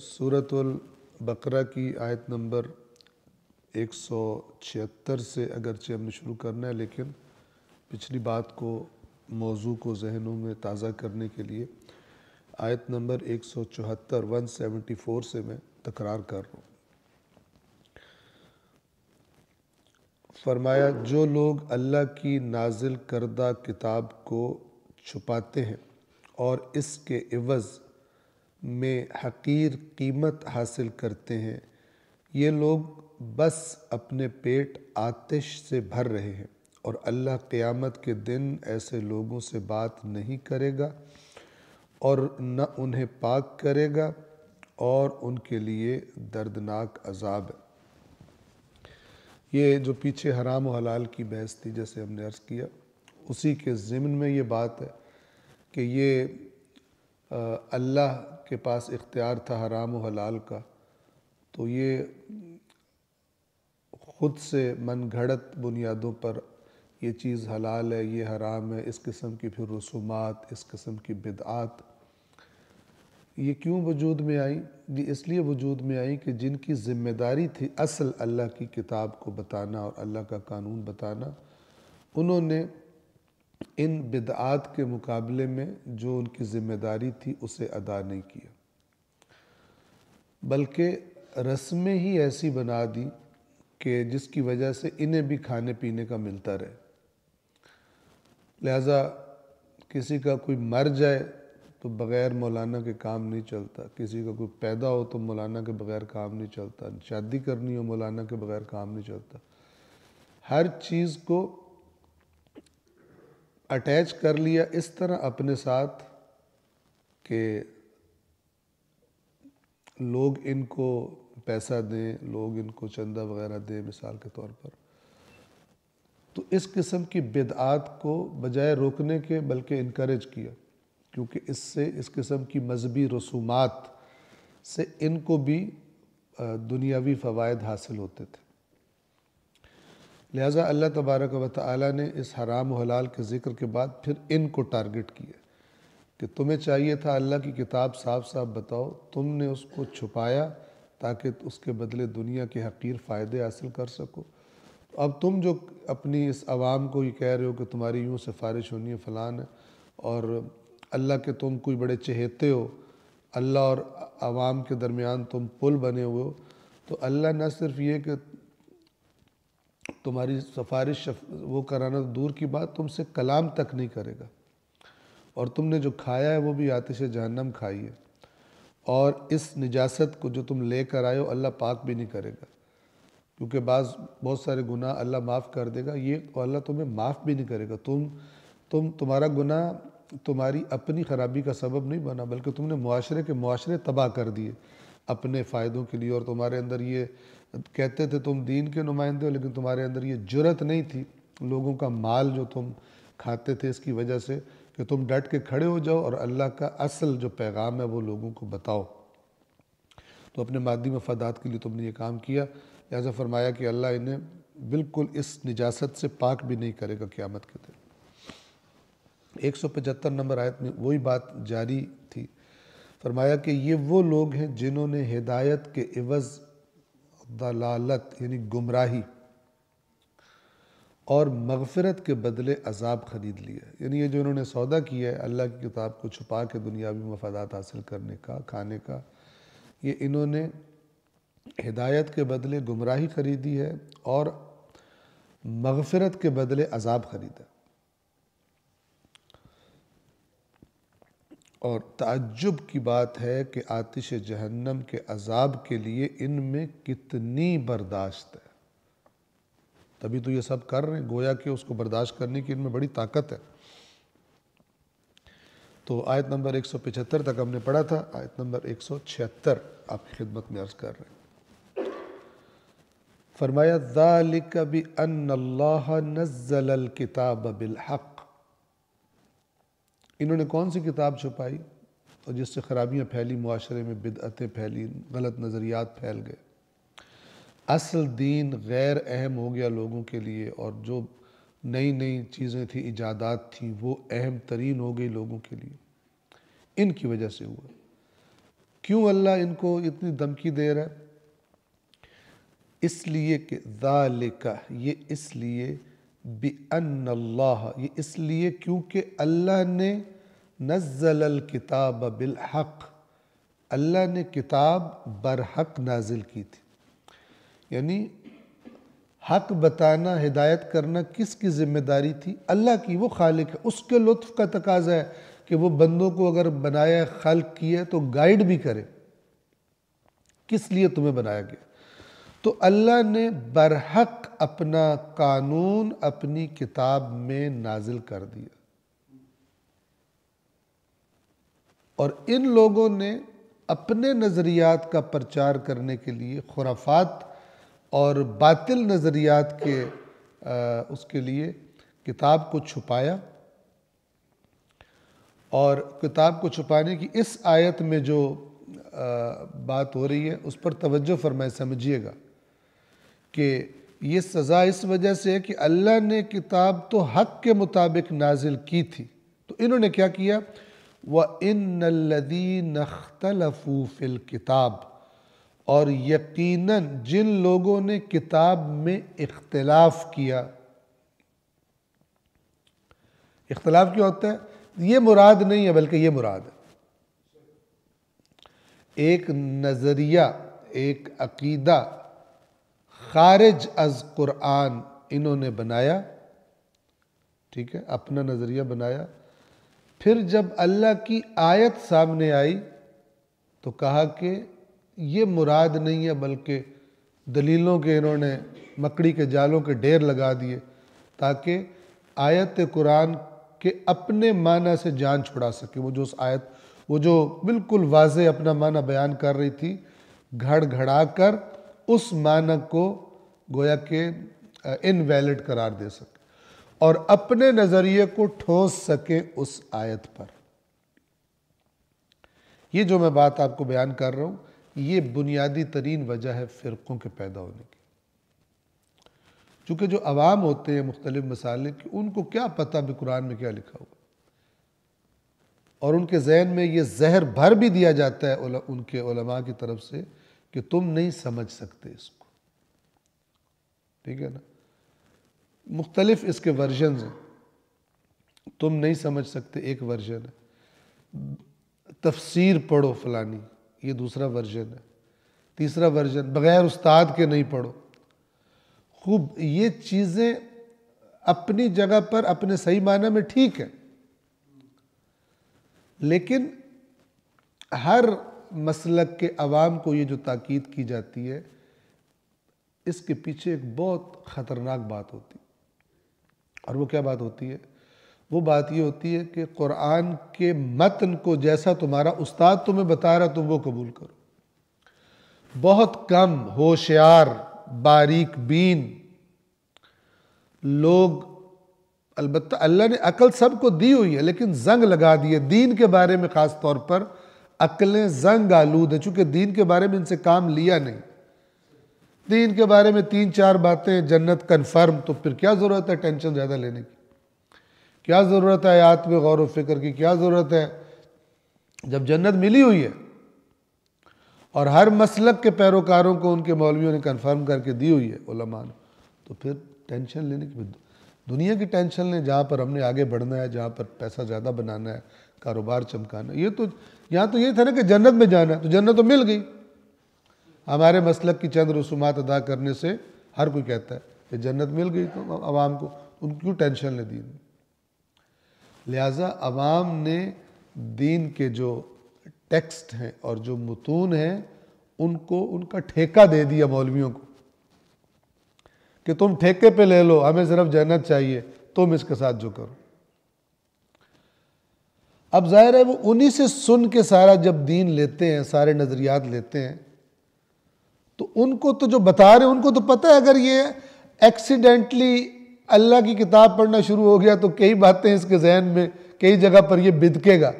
سورۃ البقرہ کی آیت نمبر 176 سے اگرچہ ہم نے شروع کرنا ہے، لیکن پچھلی بات کو، موضوع کو ذہنوں میں تازہ کرنے کے لیے آیت نمبر 174 سے میں تکرار کر رہا ہوں۔ فرمایا، جو لوگ اللہ کی نازل کردہ کتاب کو چھپاتے ہیں اور اس کے عوض میں حقیر قیمت حاصل کرتے ہیں، یہ لوگ بس اپنے پیٹ آتش سے بھر رہے ہیں، اور اللہ قیامت کے دن ایسے لوگوں سے بات نہیں کرے گا اور نہ انہیں پاک کرے گا، اور ان کے لیے دردناک عذاب ہے۔ یہ جو پیچھے حرام و حلال کی بحث تھی، جیسے ہم نے عرض کیا، اسی کے ضمن میں یہ بات ہے کہ یہ اللہ کے پاس اختیار تھا حرام و حلال کا، تو یہ خود سے من گھڑت بنیادوں پر یہ چیز حلال ہے، یہ حرام ہے، اس قسم کی پھر رسومات، اس قسم کی بدعات یہ کیوں وجود میں آئیں؟ یہ اس لیے وجود میں آئیں کہ جن کی ذمہ داری تھی اصل اللہ کی کتاب کو بتانا اور اللہ کا قانون بتانا، انہوں نے ان بدعات کے مقابلے میں جو ان کی ذمہ داری تھی اسے ادا نہیں کیا، بلکہ رسمیں ہی ایسی بنا دی کہ جس کی وجہ سے انہیں بھی کھانے پینے کا ملتا رہے۔ لہٰذا کسی کا کوئی مر جائے تو بغیر مولانا کے کام نہیں چلتا، کسی کا کوئی پیدا ہو تو مولانا کے بغیر کام نہیں چلتا، شادی کرنی ہو مولانا کے بغیر کام نہیں چلتا۔ ہر چیز کو اٹیچ کر لیا اس طرح اپنے ساتھ کہ لوگ ان کو پیسہ دیں، لوگ ان کو چندہ وغیرہ دیں مثال کے طور پر۔ تو اس قسم کی بدعات کو بجائے روکنے کے بلکہ انکریج کیا، کیونکہ اس سے اس قسم کی مذہبی رسومات سے ان کو بھی دنیاوی فوائد حاصل ہوتے تھے۔ لہٰذا اللہ تبارک و تعالیٰ نے اس حرام و حلال کے ذکر کے بعد پھر ان کو ٹارگٹ کیا کہ تمہیں چاہیے تھا اللہ کی کتاب صاف صاف بتاؤ، تم نے اس کو چھپایا تاکہ اس کے بدلے دنیا کے حقیر فائدے حاصل کر سکو۔ اب تم جو اپنی اس عوام کو یہ کہہ رہے ہو کہ تمہاری یوں سفارش ہونی ہے فلان ہے، اور اللہ کے تم کوئی بڑے چہیتے ہو، اللہ اور عوام کے درمیان تم پل بنے ہوئے ہو، تو اللہ نہ صرف یہ کہ تمہاری سفارش وہ کرانا دور کی بات، تم سے کلام تک نہیں کرے گا، اور تم نے جو کھایا ہے وہ بھی آتش جہنم کھائی ہے، اور اس نجاست کو جو تم لے کر آئے ہو اللہ پاک بھی نہیں کرے گا، کیونکہ بہت سارے گناہ اللہ معاف کر دے گا، یہ تو اللہ تمہیں معاف بھی نہیں کرے گا۔ تمہارا گناہ تمہاری اپنی خرابی کا سبب نہیں بنا، بلکہ تم نے معاشرے تباہ کر دیے اپنے فائدوں کے لیے، اور تمہارے اندر یہ کہتے تھے تم دین کے نمائندے ہو، لیکن تمہارے اندر یہ جرأت نہیں تھی لوگوں کا مال جو تم کھاتے تھے اس کی وجہ سے کہ تم ڈٹ کے کھڑے ہو جاؤ اور اللہ کا اصل جو پیغام ہے وہ لوگوں کو بتاؤ۔ تو اپنے مادی مفادات کے لیے تم نے یہ کام کیا، لہذا فرمایا کہ اللہ انہیں بالکل اس نجاست سے پاک بھی نہیں کرے گا قیامت کے دن۔ 175 نمبر آیت میں وہی بات جاری تھی، فرمایا کہ یہ وہ لوگ ہیں جنہوں نے ہدایت کے عوض ضلالت یعنی گمراہی اور مغفرت کے بدلے عذاب خرید لیا، یعنی یہ جو انہوں نے سودا کیا ہے اللہ کی کتاب کو چھپا کے دنیاوی مفادات حاصل کرنے کا، کھانے کا، یہ انہوں نے ہدایت کے بدلے گمراہی خریدی ہے اور مغفرت کے بدلے عذاب خریدا۔ اور تعجب کی بات ہے کہ آتش جہنم کے عذاب کے لیے ان میں کتنی برداشت ہے، تبھی تو یہ سب کر رہے ہیں، گویا کہ اس کو برداشت کرنے کی ان میں بڑی طاقت ہے۔ تو آیت نمبر 175 تک ہم نے پڑھا تھا، آیت نمبر 176 آپ کی خدمت میں عرض کر رہے ہیں۔ فرمایا ذَلِكَ بِأَنَّ اللَّهَ نَزَّلَ الْكِتَابَ بِالْحَقِّ، انہوں نے کون سی کتاب چھپائی اور جس سے خرابیاں پھیلی، معاشرے میں بدعتیں پھیلی، غلط نظریات پھیل گئے، اصل دین غیر اہم ہو گیا لوگوں کے لیے، اور جو نئی نئی چیزیں تھیں، ایجادات تھیں، وہ اہم ترین ہو گئی لوگوں کے لیے۔ ان کی وجہ سے ہوا کیوں اللہ ان کو اتنی دھمکی دے رہا ہے؟ اس لیے کہ ذالک، یہ اس لیے بِأَنَّ اللَّهَ، یہ اس لیے کیونکہ اللہ نے نزل الکتاب بالحق، اللہ نے کتاب برحق نازل کی تھی. یعنی حق بتانا، ہدایت کرنا کس کی ذمہ داری تھی؟ اللہ کی. وہ خالق ہے، اس کے لطف کا تقاضا ہے کہ وہ بندوں کو اگر بنایا، خلق کیا تو گائیڈ بھی کرے کس لیے تمہیں بنایا گیا. تو اللہ نے برحق اپنا قانون اپنی کتاب میں نازل کر دیا، اور ان لوگوں نے اپنے نظریات کا پرچار کرنے کے لیے خرافات اور باطل نظریات کے اس کے لیے کتاب کو چھپایا. اور کتاب کو چھپانے کی اس آیت میں جو بات ہو رہی ہے اس پر توجہ فرمائے، سمجھیے گا کہ یہ سزا اس وجہ سے ہے کہ اللہ نے کتاب تو حق کے مطابق نازل کی تھی، تو انہوں نے کیا کیا؟ وَإِنَّ الَّذِينَ اخْتَلَفُوا فِي الْكِتَابِ، اور یقیناً جن لوگوں نے کتاب میں اختلاف کیا. اختلاف کیا ہوتا ہے؟ یہ مراد نہیں ہے بلکہ یہ مراد ہے. ایک نظریہ، ایک عقیدہ خارج از قرآن انہوں نے بنایا، ٹھیک ہے، اپنا نظریہ بنایا. پھر جب اللہ کی آیت سامنے آئی تو کہا کہ یہ مراد نہیں ہے بلکہ دلیلوں کے انہوں نے مکڑی کے جالوں کے ڈھیر لگا دیے تاکہ آیت قرآن کے اپنے معنی سے جان چھڑا سکے. وہ جو اس آیت، وہ جو بالکل واضح اپنا معنی بیان کر رہی تھی، گھڑ گھڑا کر اس معنی کو گویا کہ انویلڈ قرار دے سکے اور اپنے نظریے کو ٹھونس سکے اس آیت پر. یہ جو میں بات آپ کو بیان کر رہا ہوں، یہ بنیادی ترین وجہ ہے فرقوں کے پیدا ہونے کی. چونکہ جو عوام ہوتے ہیں مختلف مسائل کی، ان کو کیا پتہ بھی قرآن میں کیا لکھا ہوا، اور ان کے ذہن میں یہ زہر بھر بھی دیا جاتا ہے ان کے علماء کی طرف سے کہ تم نہیں سمجھ سکتے اس کو. ٹھیک ہے نا؟ مختلف اس کے ورژنز ہیں. تم نہیں سمجھ سکتے ایک ورژن ہے، تفسیر پڑھو فلانی، یہ دوسرا ورژن ہے. تیسرا ورژن بغیر استاد کے نہیں پڑھو. خوب، یہ چیزیں اپنی جگہ پر اپنے صحیح معنی میں ٹھیک ہے، لیکن ہر مسلک کے عوام کو یہ جو تاکید کی جاتی ہے، اس کے پیچھے ایک بہت خطرناک بات ہوتی ہے. اور وہ کیا بات ہوتی ہے؟ وہ بات یہ ہوتی ہے کہ قرآن کے متن کو جیسا تمہارا استاد تمہیں بتا رہا تم وہ قبول کرو. بہت کم ہوشیار، باریک بین لوگ، البتہ اللہ نے عقل سب کو دی ہوئی ہے لیکن زنگ لگا دیے. دین کے بارے میں خاص طور پر عقلیں زنگ آلود ہیں، چونکہ دین کے بارے میں ان سے کام لیا نہیں. دین کے بارے میں 3-4 باتیں، جنت کنفرم، تو پھر کیا ضرورت ہے ٹینشن زیادہ لینے کی؟ کیا ضرورت ہے آیات میں غور و فکر کی؟ کیا ضرورت ہے جب جنت ملی ہوئی ہے اور ہر مسلک کے پیروکاروں کو ان کے مولویوں نے کنفرم کر کے دی ہوئی ہے علماء نے، تو پھر ٹینشن لینے کی؟ دنیا کی ٹینشن لیں جہاں پر ہم نے آگے بڑھنا ہے، جہاں پر پیسہ زیادہ بنانا ہے، کاروبار چمکانا ہے. یہ تو یہاں تو یہ تھا نا کہ جنت میں جانا ہے، تو جنت تو مل گئی. ہمارے مسلک کی چند رسومات ادا کرنے سے ہر کوئی کہتا ہے کہ جنت مل گئی، تو عوام کو ان کیوں ٹینشن لے دین. لہٰذا عوام نے دین کے جو ٹیکسٹ ہیں اور جو متون ہیں ان کو ان کا ٹھیکہ دے دیا مولویوں کو کہ تم ٹھیکے پہ لے لو، ہمیں صرف جنت چاہیے، تم اس کے ساتھ جو کرو. اب ظاہر ہے وہ انہی سے سن کے سارا جب دین لیتے ہیں، سارے نظریات لیتے ہیں، تو ان کو تو جو بتا رہے ہیں ان کو تو پتہ ہے اگر یہ ایکسیڈنٹلی اللہ کی کتاب پڑھنا شروع ہو گیا تو کئی باتیں اس کے ذہن میں کئی جگہ پر یہ بدکے گا.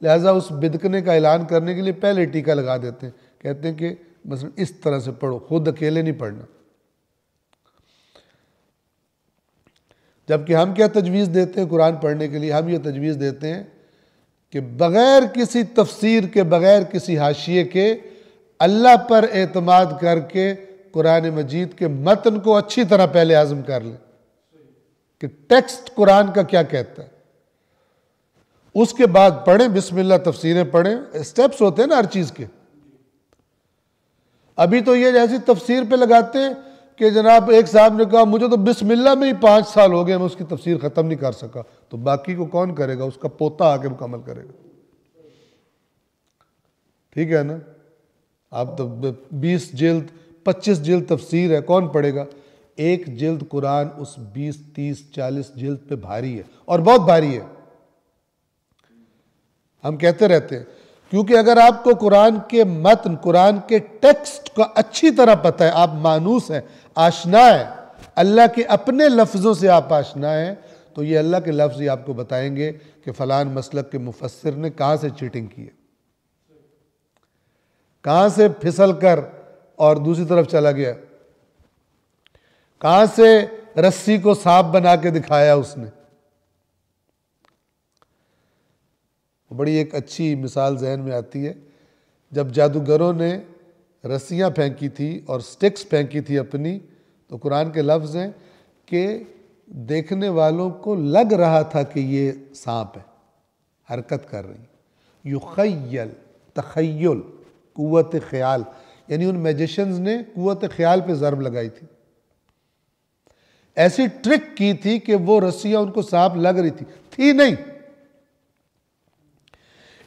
لہٰذا اس بدکنے کا اعلان کرنے کے لیے پہلے ٹیکہ لگا دیتے ہیں، کہتے ہیں کہ مثلا اس طرح سے پڑھو، خود اکیلے نہیں پڑھنا. جبکہ ہم کیا تجویز دیتے ہیں قرآن پڑھنے کے لیے؟ ہم یہ تجویز دیتے ہیں کہ بغیر کسی تفسیر کے، بغیر کسی حاشیے کے، اللہ پر اعتماد کر کے قرآن مجید کے متن کو اچھی طرح پہلے ہضم کر لیں کہ ٹیکسٹ قرآن کا کیا کہتا ہے، اس کے بعد پڑھیں، بسم اللہ تفسیریں پڑھیں، اسٹیپس ہوتے ہیں نا ہر چیز کے۔ ابھی تو یہ جیسی تفسیر پہ لگاتے ہیں کہ جناب ایک صاحب نے کہا مجھے تو بسم اللہ میں ہی 5 سال ہو گئے، میں اس کی تفسیر ختم نہیں کر سکا، تو باقی کو کون کرے گا؟ اس کا پوتا آ کے مکمل کرے گا، ٹھیک ہے نا؟ آپ تو 20 جلد 25 جلد تفسیر ہے، کون پڑھے گا؟ ایک جلد قرآن اس 20 30 40 جلد پہ بھاری ہے، اور بہت بھاری ہے۔ ہم کہتے رہتے ہیں کیونکہ اگر آپ کو قرآن کے متن، قرآن کے ٹیکسٹ کا اچھی طرح پتہ ہے، آپ مانوس ہیں، آشنا ہے، اللہ کے اپنے لفظوں سے آپ آشنا ہیں، تو یہ اللہ کے لفظ ہی آپ کو بتائیں گے کہ فلان مسلک کے مفسر نے کہاں سے چیٹنگ کی ہے، کہاں سے پھسل کر اور دوسری طرف چلا گیا، کہاں سے رسی کو سانپ بنا کے دکھایا اس نے۔ بڑی ایک اچھی مثال ذہن میں آتی ہے، جب جادوگروں نے رسیاں پھینکی تھی اور سٹکس پھینکی تھی اپنی، تو قرآن کے لفظ ہیں کہ دیکھنے والوں کو لگ رہا تھا کہ یہ سانپ ہے، حرکت کر رہی، یخیل، تخیل، قوت خیال، یعنی ان میجیشنز نے قوت خیال پہ ضرب لگائی تھی، ایسی ٹرک کی تھی کہ وہ رسیاں ان کو سانپ لگ رہی تھی نہیں۔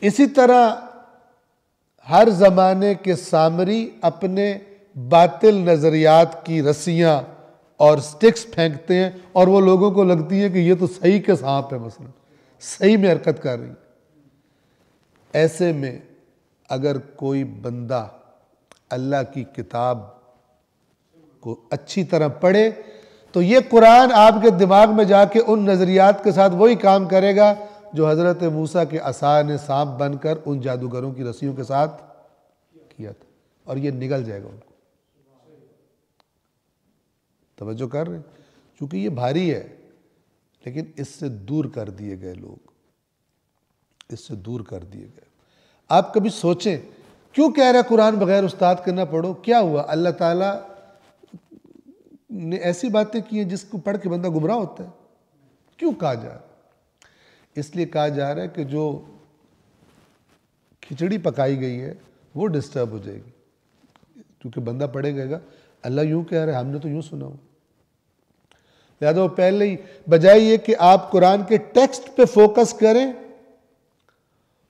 اسی طرح ہر زمانے کے سامری اپنے باطل نظریات کی رسیاں اور سٹکس پھینکتے ہیں، اور وہ لوگوں کو لگتی ہے کہ یہ تو صحیح کے سانپ ہے، مثلا صحیح میں حرکت کر رہی ہے۔ ایسے میں اگر کوئی بندہ اللہ کی کتاب کو اچھی طرح پڑھے تو یہ قرآن آپ کے دماغ میں جا کے ان نظریات کے ساتھ وہی کام کرے گا جو حضرت موسیٰ کے عصا نے سانپ بن کر ان جادوگروں کی رسیوں کے ساتھ کیا تھا، اور یہ نگل جائے گا ان کو۔ توجہ کر رہے ہیں؟ چونکہ یہ بھاری ہے، لیکن اس سے دور کر دیے گئے لوگ، اس سے دور کر دیے گئے۔ آپ کبھی سوچیں کیوں کہہ رہا ہے قرآن بغیر استاد کے نہ پڑھو؟ کیا ہوا؟ اللہ تعالیٰ نے ایسی باتیں کی ہیں جس کو پڑھ کے بندہ گمراہ ہوتا ہے؟ کیوں کہا جا رہا ہے؟ اس لیے کہا جا رہا ہے کہ جو کھچڑی پکائی گئی ہے وہ ڈسٹرب ہو جائے گی، کیونکہ بندہ پڑھے گا اللہ یوں کہہ رہا ہے، ہم نے تو یوں سنا ہو۔ لہٰذا وہ پہلے ہی بجائے یہ کہ آپ قرآن کے ٹیکسٹ پہ فوکس کریں،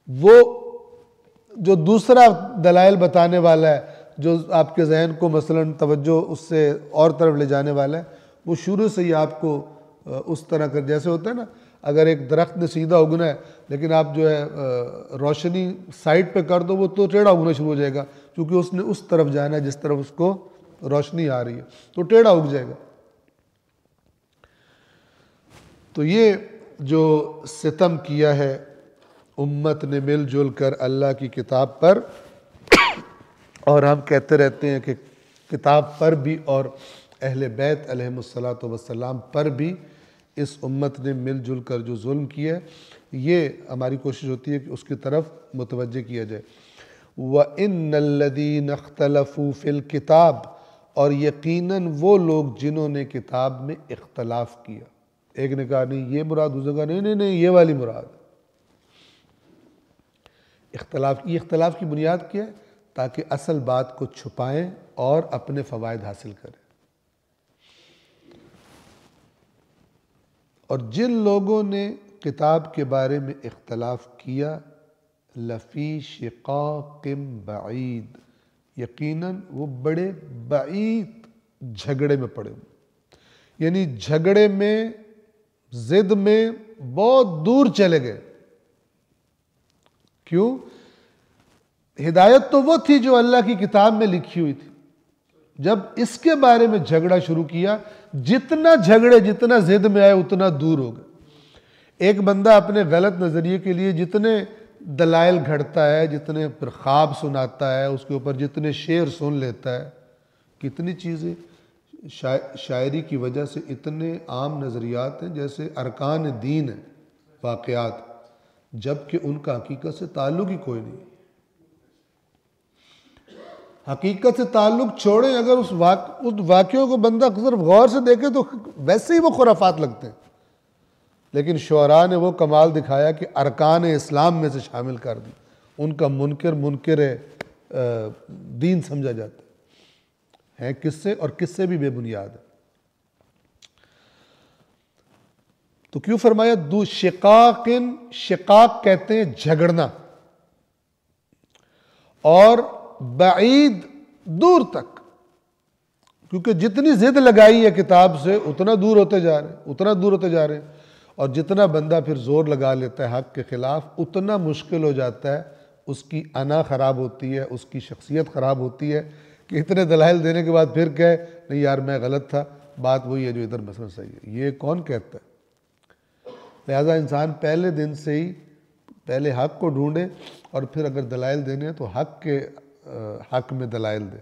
وہ جو دوسرا دلائل بتانے والا ہے، جو آپ کے ذہن کو مثلاً توجہ اس سے اور طرف لے جانے والا ہے، وہ شروع سے ہی آپ کو اس طرح کر، جیسے ہوتا ہے نا، اگر ایک درخت نے سیدھا اگنا ہے لیکن آپ جو ہے روشنی سائڈ پہ کر دو، وہ تو ٹیڑھا اگنا شروع ہو جائے گا، کیونکہ اس نے اس طرف جانا ہے جس طرف اس کو روشنی آ رہی ہے، تو ٹیڑھا اگ جائے گا۔ تو یہ جو ستم کیا ہے امت نے مل جل کر اللہ کی کتاب پر، اور ہم کہتے رہتے ہیں کہ کتاب پر بھی اور اہل بیت علیہم الصلاۃ والسلام پر بھی اس امت نے مل جل کر جو ظلم کیا ہے، یہ ہماری کوشش ہوتی ہے کہ اس کی طرف متوجہ کیا جائے۔ وَإِنَّ الَّذِينَ اخْتَلَفُوا فِي الْكِتَابِ، اور یقیناً وہ لوگ جنہوں نے کتاب میں اختلاف کیا۔ ایک نے کہا نہیں یہ مراد، دوسرے نے کہا نہیں یہ والی مراد۔ اختلاف کی بنیاد کیا ہے؟ تاکہ اصل بات کو چھپائیں اور اپنے فوائد حاصل کریں۔ اور جن لوگوں نے کتاب کے بارے میں اختلاف کیا، لفی شقاق بعید، یقیناً وہ بڑے بعید جھگڑے میں پڑے ہوئے، یعنی جھگڑے میں، ضد میں بہت دور چلے گئے۔ کیوں؟ ہدایت تو وہ تھی جو اللہ کی کتاب میں لکھی ہوئی تھی، جب اس کے بارے میں جھگڑا شروع کیا، جتنا جھگڑے، جتنا ضد میں آئے اتنا دور ہو گئے۔ ایک بندہ اپنے غلط نظریے کے لیے جتنے دلائل گھڑتا ہے، جتنے پھر خواب سناتا ہے، اس کے اوپر جتنے شعر سن لیتا ہے، کتنی چیزیں شاعری کی وجہ سے اتنے عام نظریات ہیں، جیسے ارکان دین ہیں، واقعات جبکہ ان کا حقیقت سے تعلق ہی کوئی نہیں. حقیقت سے تعلق چھوڑیں، اگر اس واقعوں کو بندہ صرف غور سے دیکھے تو ویسے ہی وہ خرافات لگتے ہیں. لیکن شعراء نے وہ کمال دکھایا کہ ارکان اسلام میں سے شامل کر دی. ان کا منکر دین سمجھا جاتا ہے کس سے، اور کس سے بھی بے بنیاد ہے. تو کیوں فرمایا دو شقاق کہتے ہیں جھگڑنا، اور بعید دور تک، کیونکہ جتنی ضد لگائی ہے کتاب سے اتنا دور ہوتے جا رہے ہیں. اور جتنا بندہ پھر زور لگا لیتا ہے حق کے خلاف اتنا مشکل ہو جاتا ہے، اس کی انا خراب ہوتی ہے، اس کی شخصیت خراب ہوتی ہے کہ اتنے دلائل دینے کے بعد پھر کہے نہیں یار میں غلط تھا، بات وہی ہے جو ادھر مثلا صحیح ہے. یہ کون کہتا ہے؟ لہذا انسان پہلے دن سے ہی پہلے حق کو ڈھونڈے، اور پھر اگر دلائل دینے ہیں تو حق کے حق میں دلائل دے،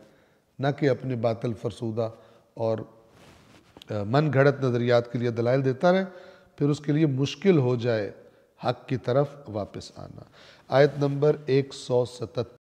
نہ کہ اپنے باطل فرسودہ اور من گھڑت نظریات کے لیے دلائل دیتا رہے، پھر اس کے لیے مشکل ہو جائے حق کی طرف واپس آنا. آیت نمبر 177.